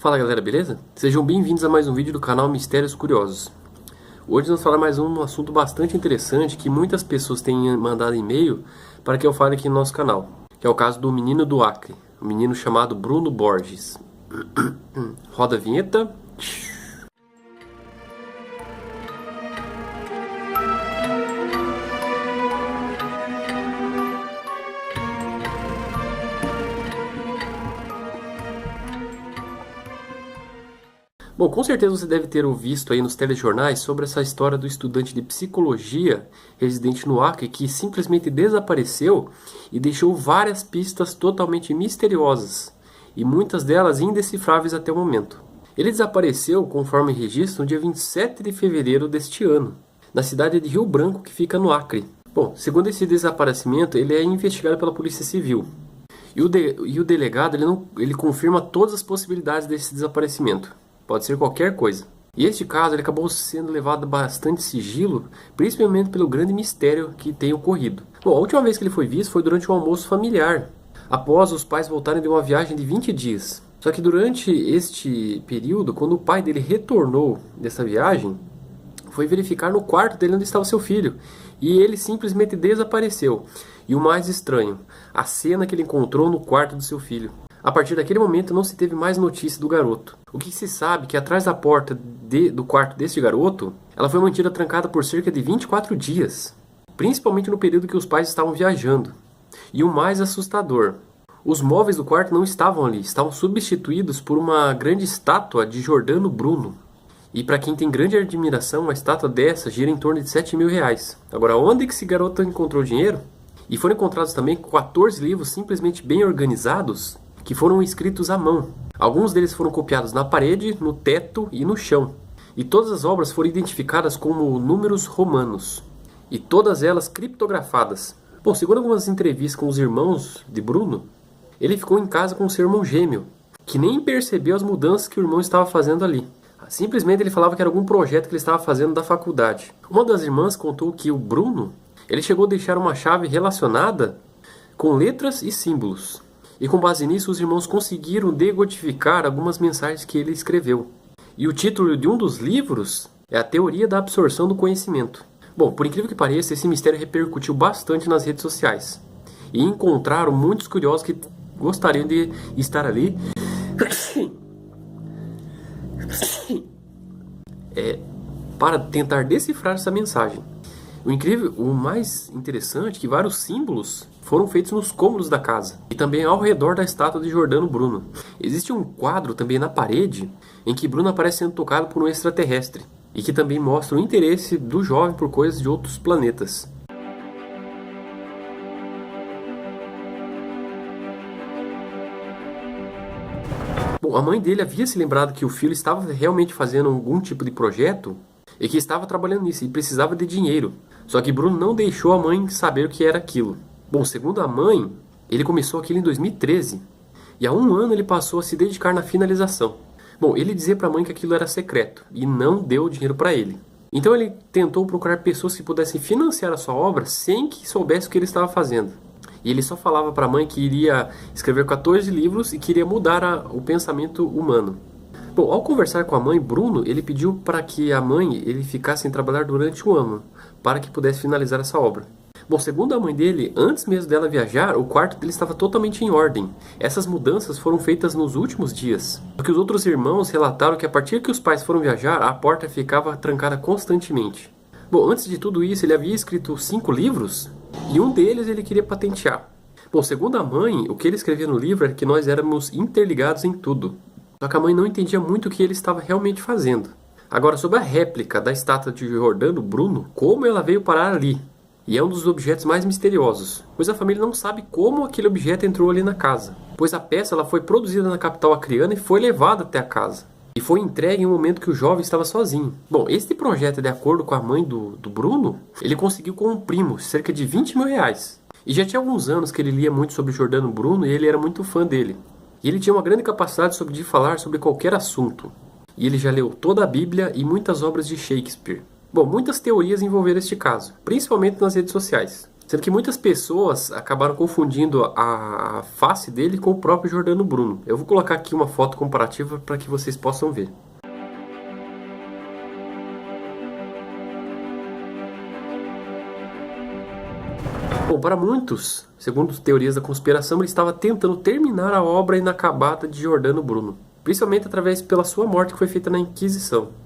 Fala galera, beleza? Sejam bem-vindos a mais um vídeo do canal Mistérios Curiosos. Hoje vamos falar mais um assunto bastante interessante que muitas pessoas têm mandado e-mail para que eu fale aqui no nosso canal, que é o caso do menino do Acre, um menino chamado Bruno Borges. Roda a vinheta. Bom, com certeza você deve ter visto aí nos telejornais sobre essa história do estudante de psicologia residente no Acre que simplesmente desapareceu e deixou várias pistas totalmente misteriosas e muitas delas indecifráveis até o momento. Ele desapareceu, conforme registro, no dia 27 de fevereiro deste ano, na cidade de Rio Branco, que fica no Acre. Bom, segundo esse desaparecimento, ele é investigado pela Polícia Civil. E o delegado ele confirma todas as possibilidades desse desaparecimento. Pode ser qualquer coisa. E este caso ele acabou sendo levado a bastante sigilo, principalmente pelo grande mistério que tem ocorrido. Bom, a última vez que ele foi visto foi durante um almoço familiar, após os pais voltarem de uma viagem de 20 dias. Só que durante este período, quando o pai dele retornou dessa viagem, foi verificar no quarto dele onde estava seu filho. E ele simplesmente desapareceu. E o mais estranho, a cena que ele encontrou no quarto do seu filho. A partir daquele momento não se teve mais notícia do garoto. O que se sabe é que atrás da porta do quarto deste garoto, ela foi mantida trancada por cerca de 24 dias. Principalmente no período que os pais estavam viajando. E o mais assustador, os móveis do quarto não estavam ali, estavam substituídos por uma grande estátua de Giordano Bruno. E para quem tem grande admiração, uma estátua dessa gira em torno de R$7.000. Agora, onde que esse garoto encontrou dinheiro? E foram encontrados também 14 livros simplesmente bem organizados, que foram escritos à mão. Alguns deles foram copiados na parede, no teto e no chão. E todas as obras foram identificadas como números romanos. E todas elas criptografadas. Bom, segundo algumas entrevistas com os irmãos de Bruno, ele ficou em casa com seu irmão gêmeo, que nem percebeu as mudanças que o irmão estava fazendo ali. Simplesmente ele falava que era algum projeto que ele estava fazendo da faculdade. Uma das irmãs contou que o Bruno, ele chegou a deixar uma chave relacionada com letras e símbolos. E com base nisso, os irmãos conseguiram decodificar algumas mensagens que ele escreveu. E o título de um dos livros é A Teoria da Absorção do Conhecimento. Bom, por incrível que pareça, esse mistério repercutiu bastante nas redes sociais. E encontraram muitos curiosos que gostariam de estar ali para tentar decifrar essa mensagem. O mais interessante é que vários símbolos foram feitos nos cômodos da casa e também ao redor da estátua de Giordano Bruno. Existe um quadro também na parede em que Bruno aparece sendo tocado por um extraterrestre e que também mostra o interesse do jovem por coisas de outros planetas. Bom, a mãe dele havia se lembrado que o filho estava realmente fazendo algum tipo de projeto e que estava trabalhando nisso e precisava de dinheiro. Só que Bruno não deixou a mãe saber o que era aquilo. Bom, segundo a mãe, ele começou aquilo em 2013. E há um ano ele passou a se dedicar na finalização. Bom, ele dizia para a mãe que aquilo era secreto e não deu o dinheiro para ele. Então ele tentou procurar pessoas que pudessem financiar a sua obra sem que soubesse o que ele estava fazendo. E ele só falava para a mãe que iria escrever 14 livros e queria mudar o pensamento humano. Bom, ao conversar com a mãe, Bruno, ele pediu para que a mãe ele ficasse sem trabalhar durante um ano, para que pudesse finalizar essa obra. Bom, segundo a mãe dele, antes mesmo dela viajar, o quarto dele estava totalmente em ordem. Essas mudanças foram feitas nos últimos dias. Porque os outros irmãos relataram que a partir que os pais foram viajar, a porta ficava trancada constantemente. Bom, antes de tudo isso, ele havia escrito 5 livros e um deles ele queria patentear. Bom, segundo a mãe, o que ele escrevia no livro era que nós éramos interligados em tudo. Só que a mãe não entendia muito o que ele estava realmente fazendo. Agora, sobre a réplica da estátua de Giordano Bruno, como ela veio parar ali? E é um dos objetos mais misteriosos, pois a família não sabe como aquele objeto entrou ali na casa. Pois a peça ela foi produzida na capital acreana e foi levada até a casa. E foi entregue em um momento que o jovem estava sozinho. Bom, este projeto, de acordo com a mãe do Bruno, ele conseguiu com um primo, cerca de R$20.000. E já tinha alguns anos que ele lia muito sobre Giordano Bruno e ele era muito fã dele. E ele tinha uma grande capacidade de falar sobre qualquer assunto. E ele já leu toda a Bíblia e muitas obras de Shakespeare. Bom, muitas teorias envolveram este caso, principalmente nas redes sociais. Sendo que muitas pessoas acabaram confundindo a face dele com o próprio Giordano Bruno. Eu vou colocar aqui uma foto comparativa para que vocês possam ver. Bom, para muitos, segundo teorias da conspiração, ele estava tentando terminar a obra inacabada de Giordano Bruno, principalmente através pela sua morte que foi feita na Inquisição.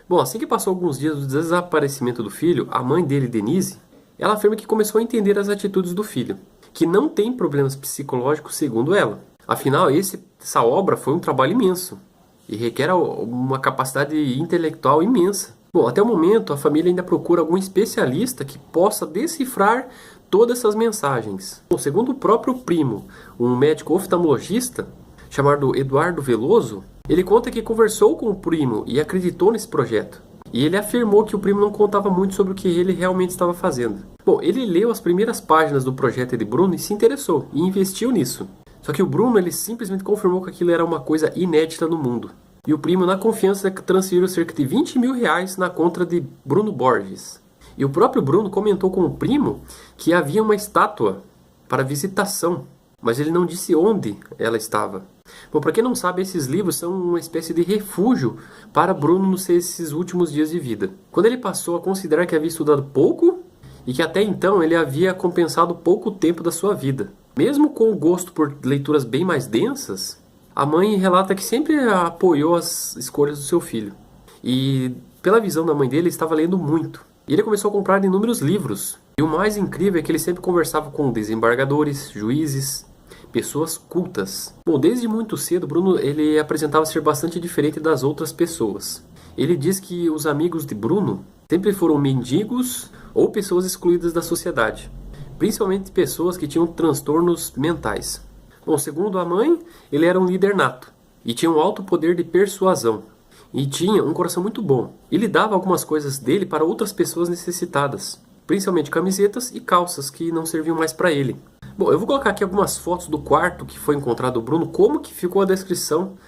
Bom, assim que passou alguns dias do desaparecimento do filho, a mãe dele, Denise, ela afirma que começou a entender as atitudes do filho, que não tem problemas psicológicos segundo ela. Afinal, essa obra foi um trabalho imenso e requer uma capacidade intelectual imensa. Bom, até o momento a família ainda procura algum especialista que possa decifrar todas essas mensagens. Bom, segundo o próprio primo, um médico oftalmologista chamado Eduardo Veloso, ele conta que conversou com o primo e acreditou nesse projeto. E ele afirmou que o primo não contava muito sobre o que ele realmente estava fazendo. Bom, ele leu as primeiras páginas do projeto de Bruno e se interessou e investiu nisso. Só que o Bruno ele simplesmente confirmou que aquilo era uma coisa inédita no mundo. E o primo, na confiança, transferiu cerca de 20 mil reais na conta de Bruno Borges. E o próprio Bruno comentou com o primo que havia uma estátua para visitação, mas ele não disse onde ela estava. Bom, para quem não sabe, esses livros são uma espécie de refúgio para Bruno nesses últimos dias de vida. Quando ele passou a considerar que havia estudado pouco e que até então ele havia compensado pouco tempo da sua vida. Mesmo com o gosto por leituras bem mais densas, a mãe relata que sempre apoiou as escolhas do seu filho. E pela visão da mãe dele, ele estava lendo muito. E ele começou a comprar inúmeros livros. E o mais incrível é que ele sempre conversava com desembargadores, juízes, pessoas cultas. Bom, desde muito cedo, Bruno ele apresentava ser bastante diferente das outras pessoas. Ele diz que os amigos de Bruno sempre foram mendigos ou pessoas excluídas da sociedade, principalmente pessoas que tinham transtornos mentais. Bom, segundo a mãe, ele era um líder nato e tinha um alto poder de persuasão e tinha um coração muito bom. Ele dava algumas coisas dele para outras pessoas necessitadas, principalmente camisetas e calças que não serviam mais para ele. Bom, eu vou colocar aqui algumas fotos do quarto que foi encontrado o Bruno, como que ficou a descrição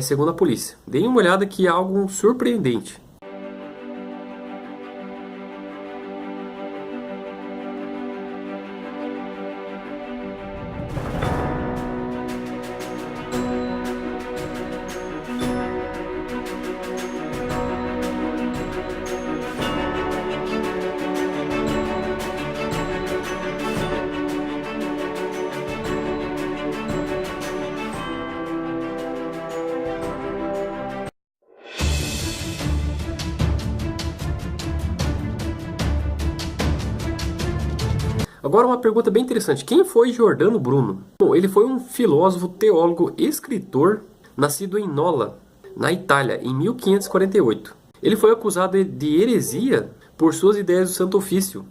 segundo a polícia. Deem uma olhada que é algo surpreendente. Agora uma pergunta bem interessante. Quem foi Giordano Bruno? Bom, ele foi um filósofo, teólogo, escritor, nascido em Nola, na Itália, em 1548. Ele foi acusado de heresia por suas ideias do Santo Ofício.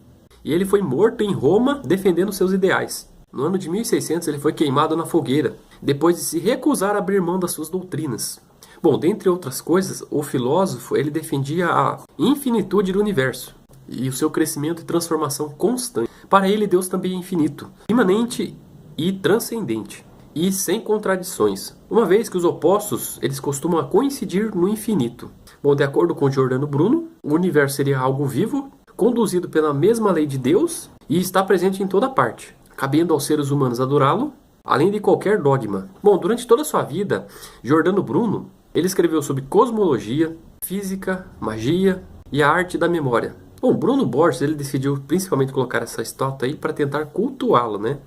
E ele foi morto em Roma defendendo seus ideais. No ano de 1600 ele foi queimado na fogueira, depois de se recusar a abrir mão das suas doutrinas. Bom, dentre outras coisas, o filósofo ele defendia a infinitude do universo e o seu crescimento e transformação constante. Para ele, Deus também é infinito, imanente e transcendente, e sem contradições, uma vez que os opostos eles costumam coincidir no infinito. Bom, de acordo com Giordano Bruno, o universo seria algo vivo, conduzido pela mesma lei de Deus e está presente em toda parte, cabendo aos seres humanos adorá-lo, além de qualquer dogma. Bom, durante toda a sua vida, Giordano Bruno ele escreveu sobre cosmologia, física, magia e a arte da memória. Bom, Bruno Borges ele decidiu principalmente colocar essa estátua aí para tentar cultuá-lo, né?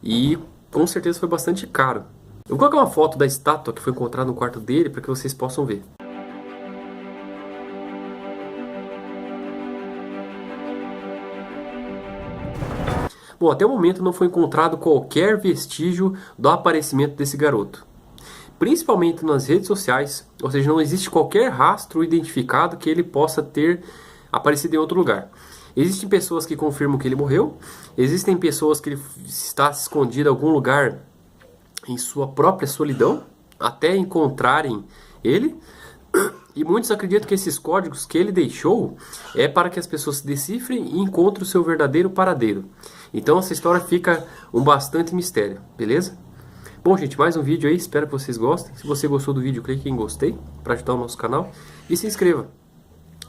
E com certeza foi bastante caro. Eu vou colocar uma foto da estátua que foi encontrada no quarto dele para que vocês possam ver. Bom, até o momento não foi encontrado qualquer vestígio do aparecimento desse garoto. Principalmente nas redes sociais, ou seja, não existe qualquer rastro identificado que ele possa ter aparecido em outro lugar. Existem pessoas que confirmam que ele morreu, existem pessoas que ele está escondido em algum lugar em sua própria solidão, até encontrarem ele, e muitos acreditam que esses códigos que ele deixou é para que as pessoas decifrem e encontrem o seu verdadeiro paradeiro. Então essa história fica um bastante mistério, beleza? Bom, gente, mais um vídeo aí, espero que vocês gostem. Se você gostou do vídeo, clique em gostei para ajudar o nosso canal e se inscreva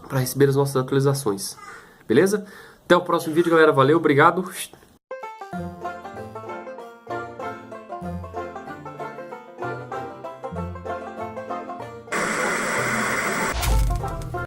para receber as nossas atualizações. Beleza? Até o próximo vídeo, galera. Valeu, obrigado.